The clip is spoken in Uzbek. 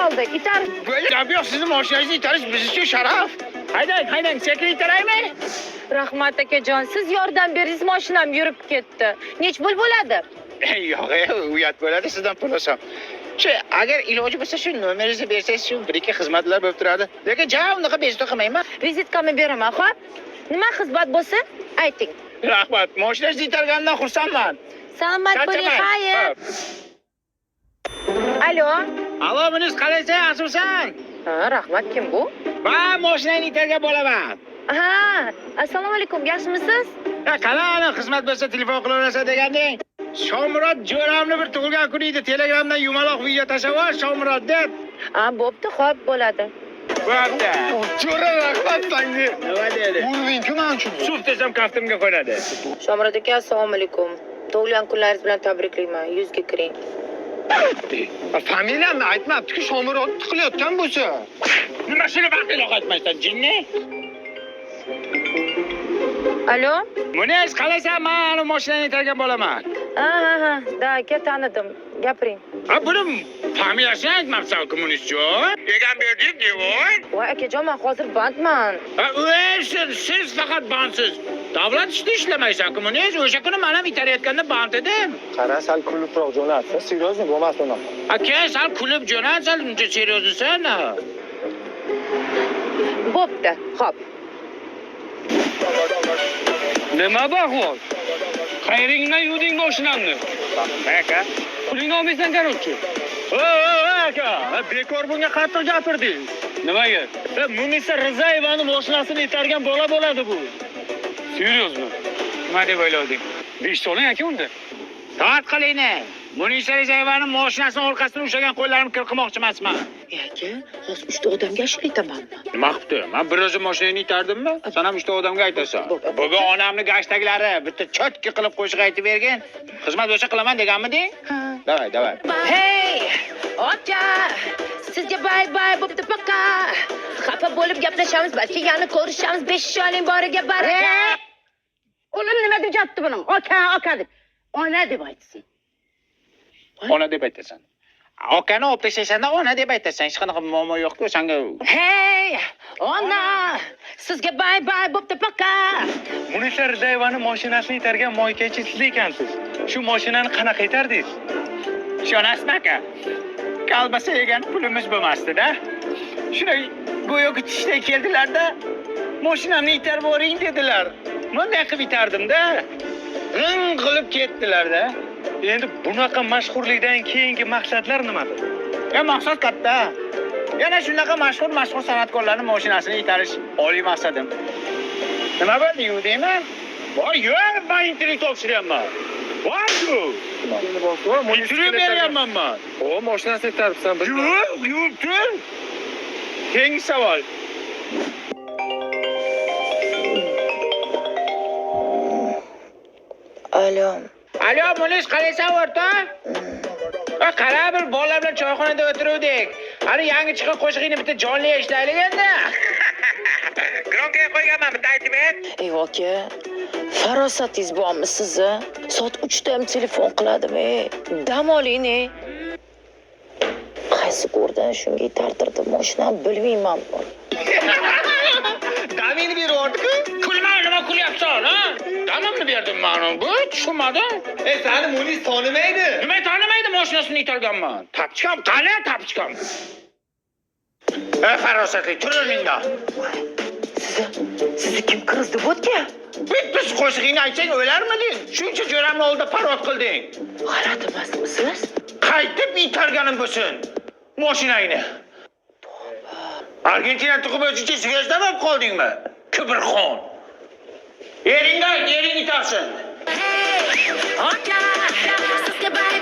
qoldi. Itar. Böyle gap yo'q, sizni mashinangizni itarish biz uchun sharaf. Haydang, sekin itaraymi? Rahmat akajon, siz yordam beringiz, mashinam yurib ketdi. Nech pul bo'ladi? Yo'q, uyat bo'ladi sizdan pul olsam. Agar iloji bo'lsa shu nomeringizni bersangiz, shu bir-ikki xizmatlar bo'lib turadi. Lekin javob unaqa bezovta qilmayman. Vizitkamni beraman, xo'p? Nima xizmat bo'lsa, ayting. Rahmat, mashinangizni itarganimdan xursandman. Salomat bo'ling, xayr. Alo. Alo, Munis, qalaysan, yaxshimisan? Ha, rahmat, kim bu? Men mashinangni itargan bo'laman. Ha, assalomu alaykum, yaxshimisiz? Qani xizmat bo'lsa telefon qilaverasa deganding. Shomurod jo'ramni bir tug'ilgan kuni edi. Telegramdan yumaloq video tashlab, Shomurod deb. Ha, bo'pti, xo'p, bo'ladi. Bo'pti. Jo'ra rahmat senga. Nima dedi? Urding-ku men uchun. Suv desam kaftimga qo'yadi. Shomurod aka, assalomu alaykum. Tug'ilgan kunlaringiz bilan tabriklayman. Yuzga kiring. Familiyamni aytmabdi-ku, Shomurod tiqilayotgan bo'lsa. Nima shuni vaqtliq aytmaysan, jinni? Alo? Munis, qalaysan? Men mashinani itargan bo'laman. Ha, da aka, tanidim. Gapiring. Buni familiyasini aytmabsan-ku, Munisjon. Egan berdik, devoy. Voy akajon, men hozir bandman. Siz faqat bandsiz. Davlat ishida ishlamaysan-ku, Munis. O'sha kuni men ham itarayotganda band edim. Qara, sal kulibroq jo'natsa, seryozni bo'lmas unaqa. Aka, sal kulib jo'natsan, uncha seriozsan. Bo'pti, xo'p. Nima baqvoz? Qayringdan yuding mashinamni. Aka. Pulingni olmaysan qarorchi. Aka, bekor bunga qattiq gapirding. Nimaga? Munisa Rizayevani mashinasini itargan bola bo'ladi bu. Seryozmi? Nima deb o'ylading? 5 so'ling aka unda. Toat qilingni. Munisa Rizayevani mashinasini orqasidan ushlagan qo'llarimni qilmoqchi emasman. Aka, hozir 3 ta odamga ashula aytamanmi? Nima qilibdi? Men bir o'zim mashinani itardimmi? Sen ham 3 ta odamga aytasan. Bugun onamni gashtaklari bitta chotki qilib qo'shiq aytib bergan. Xizmat bo'lsa qilaman deganmiding? Ha. Davay. Hey, aka, sizga bay bo'pti paka. Xafa bo'lib gaplashamiz, balki yana ko'rishamiz. 5 oyning boriga baraka. Ulan nima deyapti buning? Aka deb. Ona deb aytsin. Ona deb aytasan. Akani olib tashlashanda ona deb aytasan. Hech qanaqa muammo yo'q-ku senga. Hey, ona, sizga bay bo'pti paka. Munisa Rizayevani mashinasini itargan moykachi siz ekansiz. Shu mashinani qanaqa itardingiz? Ishonasizmi aka? Kalbasa yegan pulimiz bo'lmasdi-da. Shunday go'yo kutishday keldilar-da. Mashinamni itarib boring dedilar. Bunday qilib itardim-da. Qilib ketdilar-da. Endi bunaqa mashhurlikdan keyingi maqsadlar nimadir? Maqsad katta. Yana shunaqa mashhur san'atkorlarning mashinasini itarish oliy maqsadim. Nima bo'ldi-yu deyman? Voy, yo'q, men intervyu topshiryapman. Voy-ku. Intervyu beryapman men. O, mashinasini itaribsan biz. Yo'q, tur. Keyingi savol. Alo, Munis, qalaysan o'rta? Qara, bir bolalar bilan choyxonada o'tiruvdik. Hali yangi chiqqan qo'shig'ingni bitta jonli eshitaylik endi. Gronkaga qo'yganman, bitta aytib ber. Ey aka, farosatingiz bormi sizni? Soat 3 da ham telefon qiladimi? Dam oling-ne. Qaysi ko'rdan shunga itartirdi mashinani bilmayman. Damini berib-ku. Nima kulyapsan, ha? Damimni berdim men. Bu tushunmadim. Seni Munis tanimaydi. Nima tanimaydi, mashinasini itarganman. Tapchikam, qani tapchikam. Farosatli, tur o'rningdan. Sizni kim kirizdi bo'tga? Biz qo'shig'ingni aytsang o'larmiding? Shuncha jo'ramni oldida parod qilding. G'alati emasmisiz? Qaytib itarganim bo'lsin. Mashinangni. Argentina tuqib o'zicha zvezda bo'lib qoldingmi? Kibrxon. Ering itarsin. Aka, sizga bay